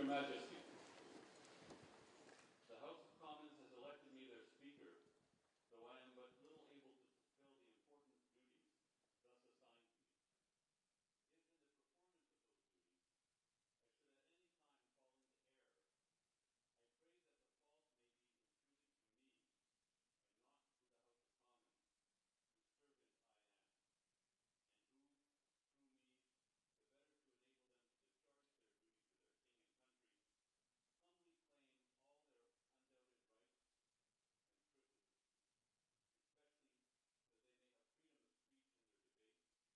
Majesty, the House of Commons has elected me their Speaker, though I am but little able to fulfill the important duties thus assigned to me. If in the performance of those duties I should at any time fall into error, I pray that the fault may be imputed to me and not to the House of Commons, whose servant I am, and who, through me, the better to enable them to discharge their duty to their king and country, humbly claim all their undoubted rights and privileges, especially that they may have freedom of speech in their debates, access to your Majesty's person at all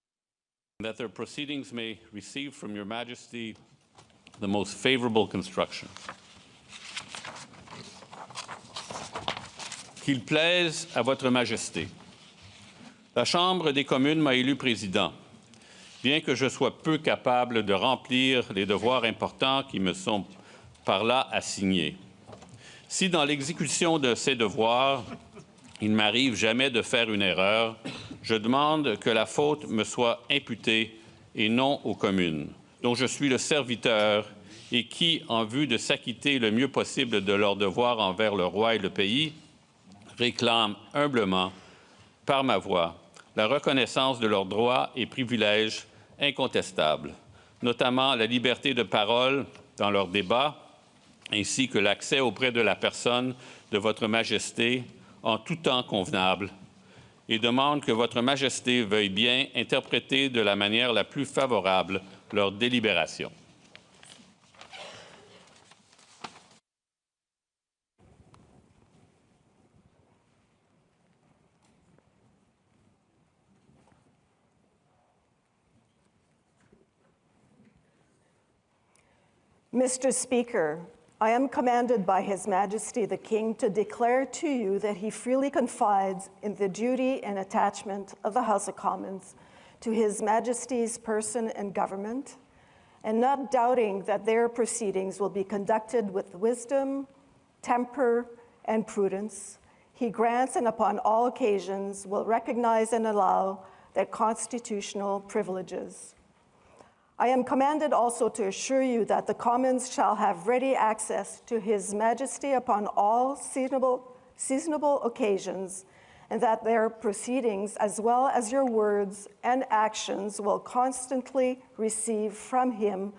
reasonable times, and that their proceedings may receive from your Majesty the most favorable construction. Qu'il plaise à votre Majesté. La Chambre des communes m'a élu président, bien que je sois peu capable de remplir les devoirs importants qui me sont par là assignés. Si dans l'exécution de ces devoirs, il m'arrive jamais de faire une erreur, je demande que la faute me soit imputée et non aux communes, dont je suis le serviteur et qui, en vue de s'acquitter le mieux possible de leurs devoirs envers le roi et le pays, réclament humblement, par ma voix, la reconnaissance de leurs droits et privilèges incontestables, notamment la liberté de parole dans leurs débats, ainsi que l'accès auprès de la personne de votre Majesté en tout temps convenable, et demande que votre Majesté veuille bien interpréter de la manière la plus favorable leurs délibérations. Mr. Speaker, I am commanded by His Majesty the King to declare to you that he freely confides in the duty and attachment of the House of Commons to His Majesty's person and government, and not doubting that their proceedings will be conducted with wisdom, temper, and prudence, he grants and upon all occasions will recognize and allow their constitutional privileges. I am commanded also to assure you that the Commons shall have ready access to His Majesty upon all seasonable occasions, and that their proceedings, as well as your words and actions, will constantly receive from Him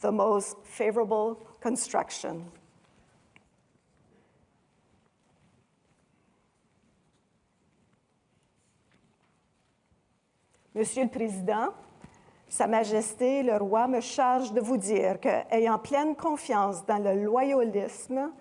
the most favorable construction. Monsieur le Président, Sa Majesté, le roi, me charge de vous dire que, ayant pleine confiance dans le loyalisme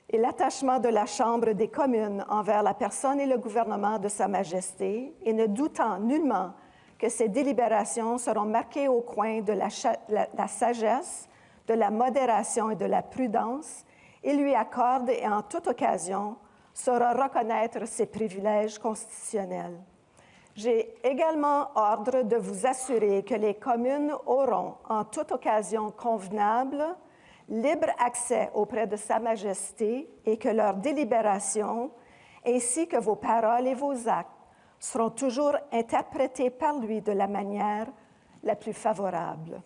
et l'attachement de la Chambre des communes envers la personne et le gouvernement de Sa Majesté, et ne doutant nullement que ces délibérations seront marquées au coin de la sagesse, de la modération et de la prudence, il lui accorde et en toute occasion saura reconnaître ses privilèges constitutionnels. J'ai également ordre de vous assurer que les communes auront, en toute occasion convenable, libre accès auprès de Sa Majesté et que leurs délibérations, ainsi que vos paroles et vos actes, seront toujours interprétés par lui de la manière la plus favorable.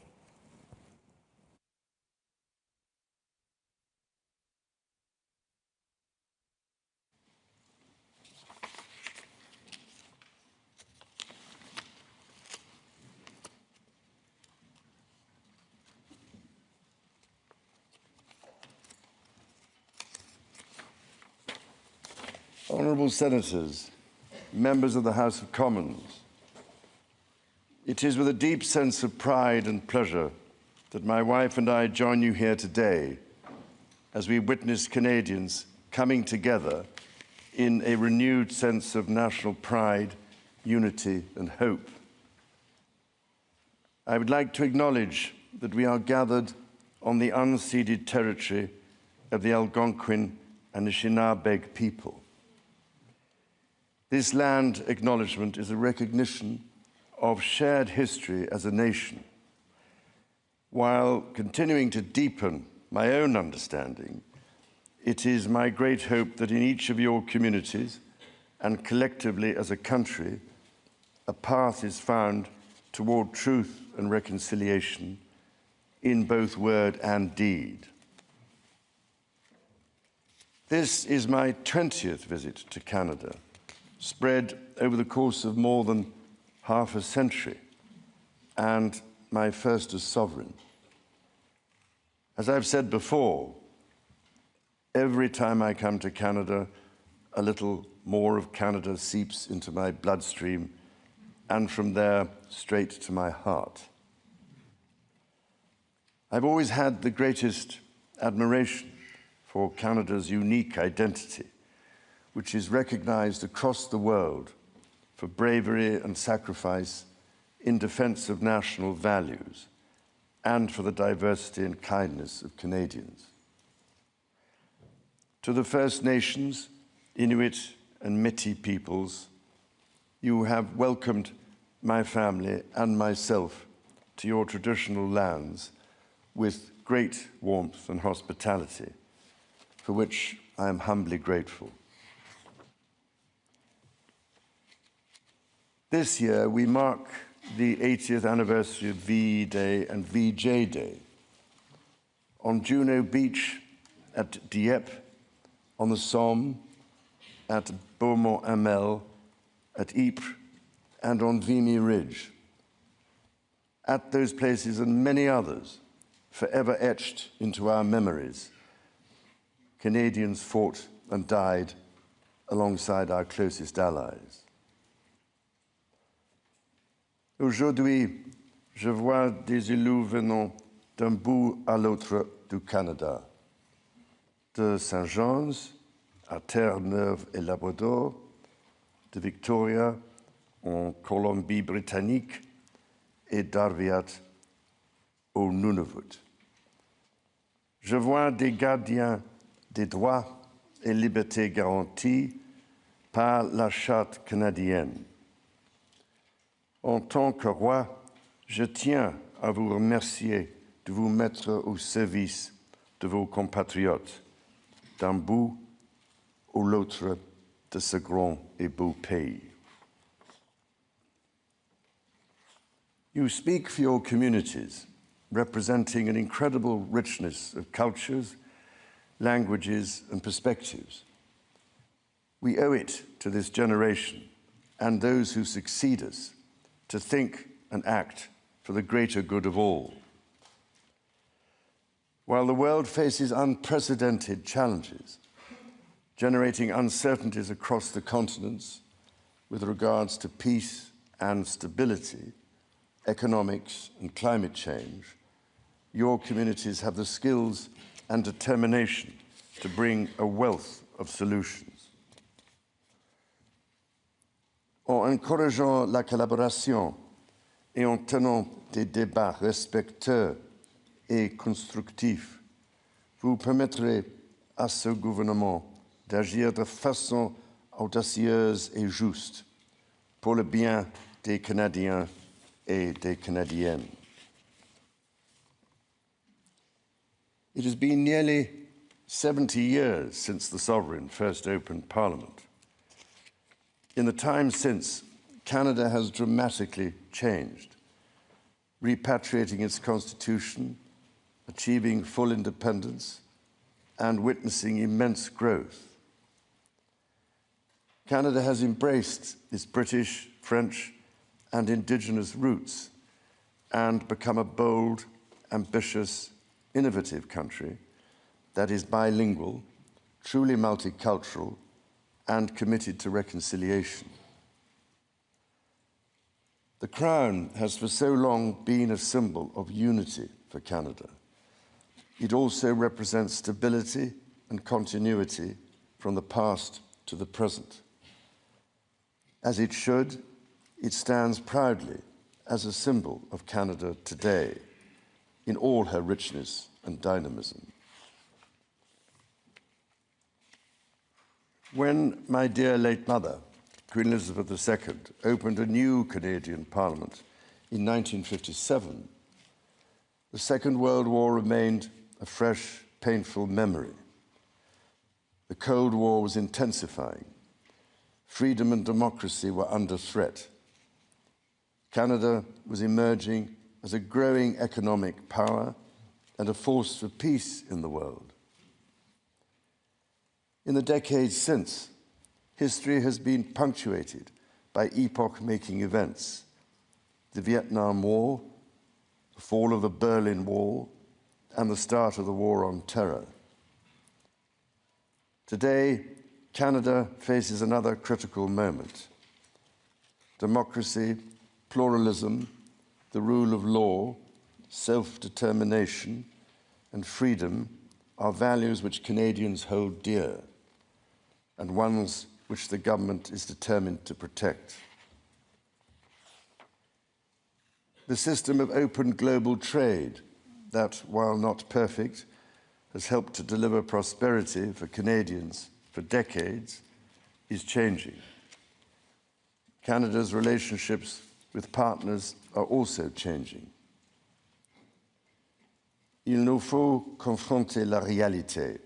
Honourable Senators, members of the House of Commons, it is with a deep sense of pride and pleasure that my wife and I join you here today as we witness Canadians coming together in a renewed sense of national pride, unity and hope. I would like to acknowledge that we are gathered on the unceded territory of the Algonquin and the Shinabeg people. This land acknowledgement is a recognition of shared history as a nation, while continuing to deepen my own understanding. It is my great hope that in each of your communities and collectively as a country, a path is found toward truth and reconciliation in both word and deed. This is my 20th visit to Canada, spread over the course of more than half a century, and my first as sovereign. As I've said before, every time I come to Canada, a little more of Canada seeps into my bloodstream, and from there straight to my heart. I've always had the greatest admiration for Canada's unique identity, which is recognized across the world for bravery and sacrifice in defense of national values and for the diversity and kindness of Canadians. To the First Nations, Inuit and Métis peoples, you have welcomed my family and myself to your traditional lands with great warmth and hospitality, for which I am humbly grateful. This year, we mark the 80th anniversary of VE Day and VJ Day. On Juno Beach, at Dieppe, on the Somme, at Beaumont-Hamel, at Ypres, and on Vimy Ridge. At those places and many others, forever etched into our memories, Canadians fought and died alongside our closest allies. Aujourd'hui, je vois des élus venant d'un bout à l'autre du Canada, de Saint-Jean's à Terre-Neuve et Labrador, de Victoria en Colombie-Britannique et d'Arviat au Nunavut. Je vois des gardiens des droits et libertés garantis par la Charte canadienne. En tant que roi, je tiens à vous remercier de vous mettre au service de vos compatriotes, d'un bout ou l'autre de ce grand et beau pays. You speak for your communities, representing an incredible richness of cultures, languages, and perspectives. We owe it to this generation and those who succeed us to think and act for the greater good of all. While the world faces unprecedented challenges, generating uncertainties across the continents with regards to peace and stability, economics and climate change, your communities have the skills and determination to bring a wealth of solutions. En encourageant la collaboration et en tenant des débats respectueux et constructifs, vous permettrez à ce gouvernement d'agir de façon audacieuse et juste pour le bien des Canadiens et des Canadiennes. It has been nearly 70 years since the Sovereign first opened Parliament. In the time since, Canada has dramatically changed, repatriating its constitution, achieving full independence, and witnessing immense growth. Canada has embraced its British, French, and Indigenous roots and become a bold, ambitious, innovative country that is bilingual, truly multicultural, and committed to reconciliation. The Crown has for so long been a symbol of unity for Canada. It also represents stability and continuity from the past to the present. As it should, it stands proudly as a symbol of Canada today in all her richness and dynamism. When my dear late mother, Queen Elizabeth II, opened a new Canadian Parliament in 1957, the Second World War remained a fresh, painful memory. The Cold War was intensifying. Freedom and democracy were under threat, Canada was emerging as a growing economic power and a force for peace in the world. In the decades since, history has been punctuated by epoch-making events: the Vietnam War, the fall of the Berlin Wall, and the start of the War on Terror. Today, Canada faces another critical moment. Democracy, pluralism, the rule of law, self-determination, and freedom are values which Canadians hold dear, and ones which the government is determined to protect. The system of open global trade that, while not perfect, has helped to deliver prosperity for Canadians for decades, is changing. Canada's relationships with partners are also changing. Il nous faut confronter la réalité.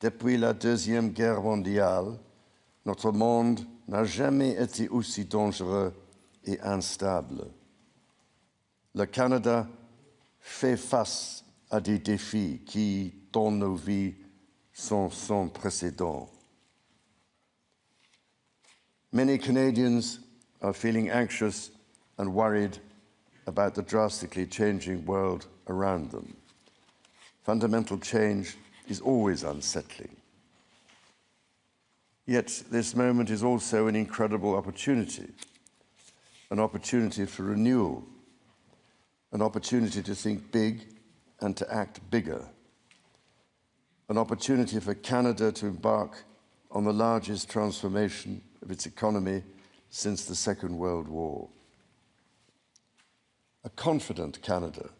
Depuis la Deuxième Guerre mondiale, notre monde n'a jamais été aussi dangereux et instable. Le Canada fait face à des défis qui, dans nos vies, sont sans précédent. Many Canadians are feeling anxious and worried about the drastically changing world around them. Fundamental change is always unsettling. Yet this moment is also an incredible opportunity, an opportunity for renewal, an opportunity to think big and to act bigger, an opportunity for Canada to embark on the largest transformation of its economy since the Second World War. A confident Canada,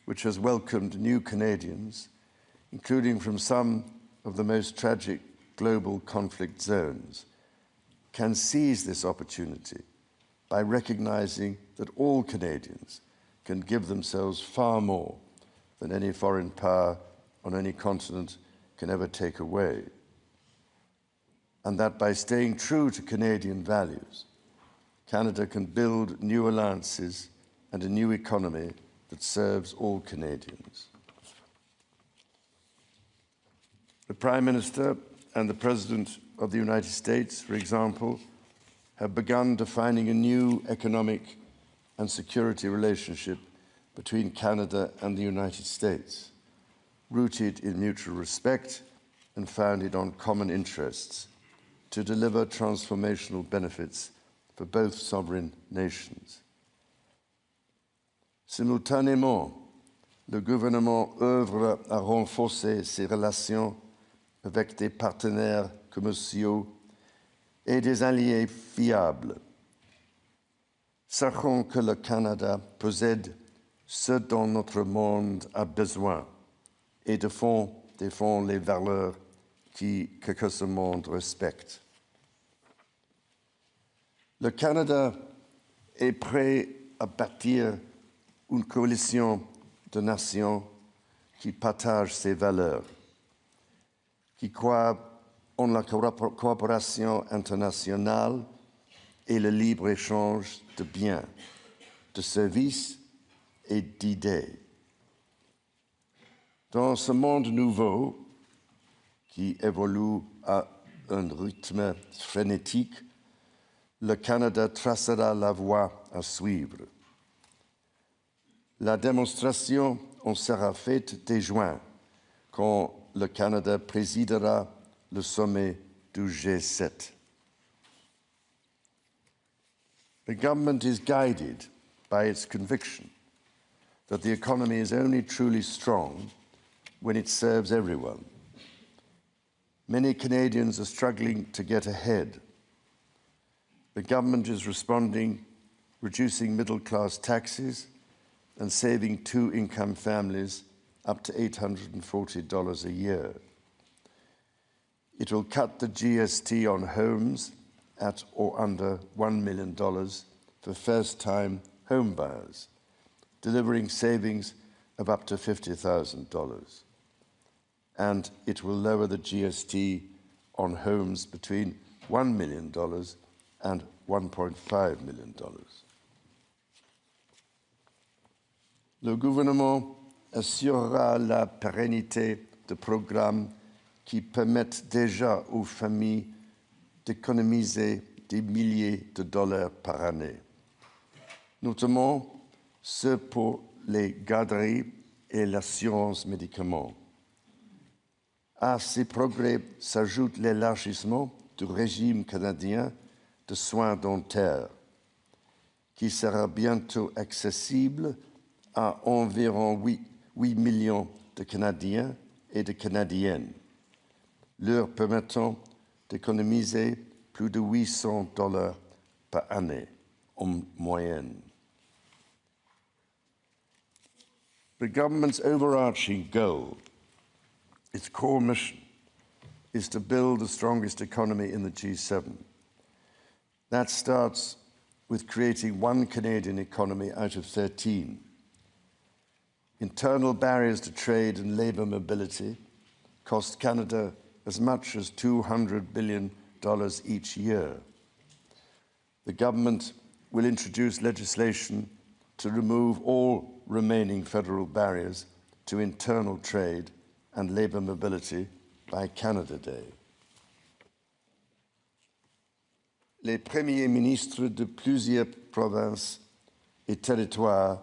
which has welcomed new Canadians, including from some of the most tragic global conflict zones, can seize this opportunity by recognizing that all Canadians can give themselves far more than any foreign power on any continent can ever take away. And that by staying true to Canadian values, Canada can build new alliances and a new economy that serves all Canadians. The Prime Minister and the President of the United States, for example, have begun defining a new economic and security relationship between Canada and the United States, rooted in mutual respect and founded on common interests, to deliver transformational benefits for both sovereign nations. Simultanément, le gouvernement œuvre à renforcer ses relations avec des partenaires commerciaux et des alliés fiables. Sachant que le Canada possède ce dont notre monde a besoin et défend les valeurs que ce monde respecte. Le Canada est prêt à bâtir une coalition de nations qui partagent ces valeurs, qui croient en la coopération internationale et le libre-échange de biens, de services et d'idées. Dans ce monde nouveau, qui évolue à un rythme frénétique, le Canada tracera la voie à suivre. La démonstration en sera faite dès juin, quand le Canada présidera le sommet du G7. The government is guided by its conviction that the economy is only truly strong when it serves everyone. Many Canadians are struggling to get ahead. The government is responding, reducing middle-class taxes and saving two-income families up to $840 a year. It will cut the GST on homes at or under $1 million for first-time home buyers, delivering savings of up to $50,000. And it will lower the GST on homes between $1 million and $1.5 million. Le gouvernement assurera la pérennité de programmes qui permettent déjà aux familles d'économiser des milliers de dollars par année, notamment ceux pour les garderies et l'assurance médicaments. À ces progrès s'ajoute l'élargissement du régime canadien de soins dentaires, qui sera bientôt accessible à environ 8 millions de Canadiens et de Canadiennes, leur permettant d'économiser plus de 800 dollars par année en moyenne. The government's overarching goal, its core mission, is to build the strongest economy in the G7. That starts with creating one Canadian economy out of 13. Internal barriers to trade and labour mobility cost Canada as much as $200 billion each year. The government will introduce legislation to remove all remaining federal barriers to internal trade and labour mobility by Canada Day. Les premiers ministres de plusieurs provinces et territoires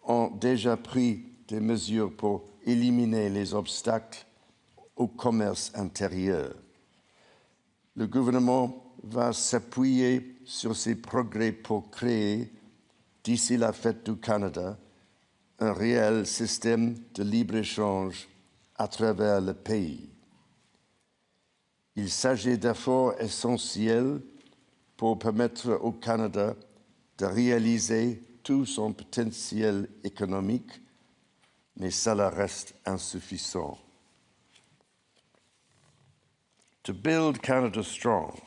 ont déjà pris des mesures pour éliminer les obstacles au commerce intérieur. Le gouvernement va s'appuyer sur ces progrès pour créer, d'ici la fête du Canada, un réel système de libre-échange à travers le pays. Il s'agit d'efforts essentiels pour permettre au Canada de réaliser tout son potentiel économique, mais cela reste insuffisant. To build Canada strong,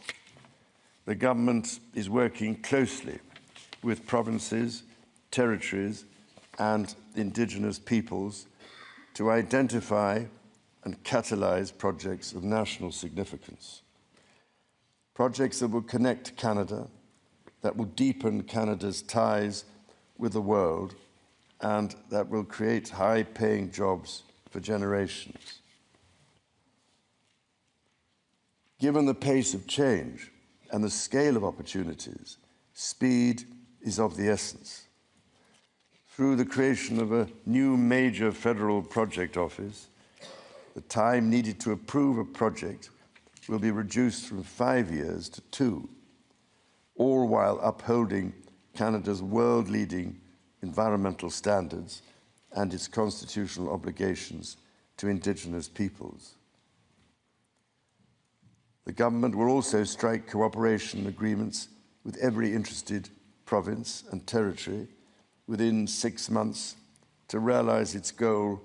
the government is working closely with provinces, territories, and Indigenous peoples to identify and catalyse projects of national significance. Projects that will connect Canada, that will deepen Canada's ties with the world, and that will create high-paying jobs for generations. Given the pace of change and the scale of opportunities, speed is of the essence. Through the creation of a new major federal project office, the time needed to approve a project will be reduced from 5 years to 2, all while upholding Canada's world-leading environmental standards and its constitutional obligations to Indigenous peoples. The government will also strike cooperation agreements with every interested province and territory within 6 months to realise its goal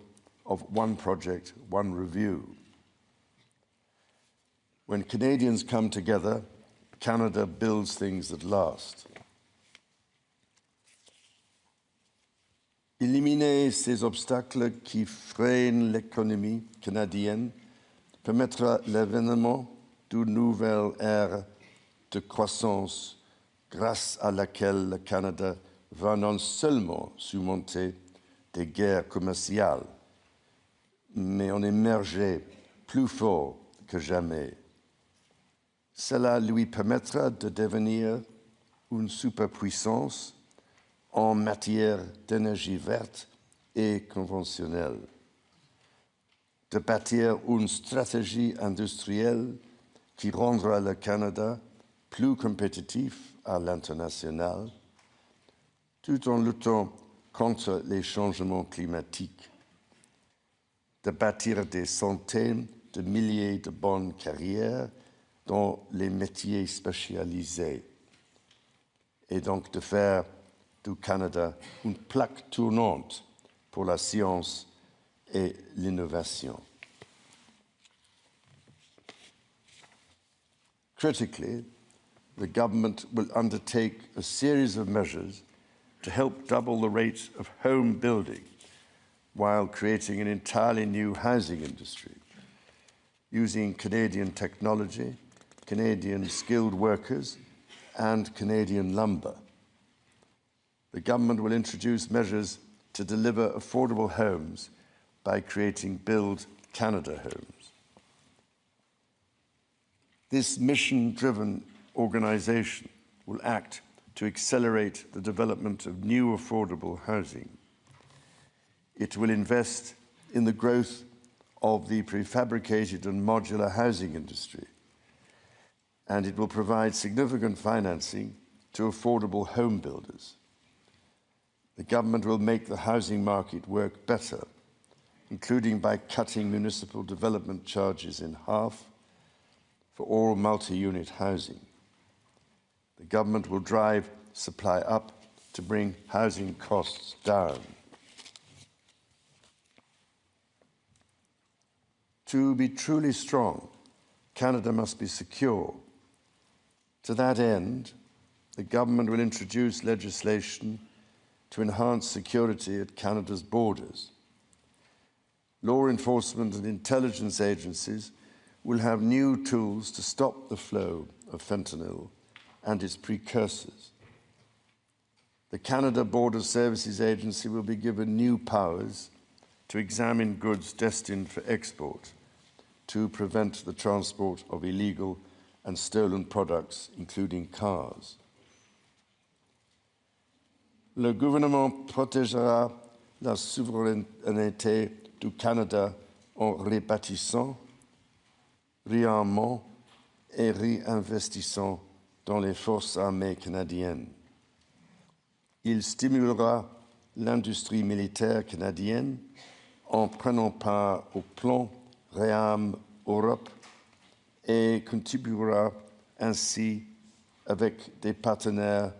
of one project, one review. When Canadians come together, Canada builds things that last. Éliminer ces obstacles qui freinent l'économie canadienne permettra l'avènement d'une nouvelle ère de croissance grâce à laquelle le Canada va non seulement surmonter des guerres commerciales, mais en émerger plus fort que jamais. Cela lui permettra de devenir une superpuissance en matière d'énergie verte et conventionnelle, de bâtir une stratégie industrielle qui rendra le Canada plus compétitif à l'international, tout en luttant contre les changements climatiques, de bâtir des centaines de milliers de bonnes carrières dans les métiers spécialisés, et donc de faire du Canada une plaque tournante pour la science et l'innovation. Critically, the government will undertake a series of measures to help double the rate of home building while creating an entirely new housing industry, using Canadian technology, Canadian skilled workers, and Canadian lumber. The government will introduce measures to deliver affordable homes by creating Build Canada homes. This mission-driven organization will act to accelerate the development of new affordable housing. It will invest in the growth of the prefabricated and modular housing industry, and it will provide significant financing to affordable home builders. The government will make the housing market work better, including by cutting municipal development charges in half for all multi-unit housing. The government will drive supply up to bring housing costs down. To be truly strong, Canada must be secure. To that end, the government will introduce legislation to enhance security at Canada's borders. Law enforcement and intelligence agencies will have new tools to stop the flow of fentanyl and its precursors. The Canada Border Services Agency will be given new powers to examine goods destined for export to prevent the transport of illegal and stolen products, including cars. Le gouvernement protégera la souveraineté du Canada en rebâtissant, réarmant et réinvestissant dans les forces armées canadiennes. Il stimulera l'industrie militaire canadienne en prenant part au plan Réarme Europe et contribuera ainsi avec des partenaires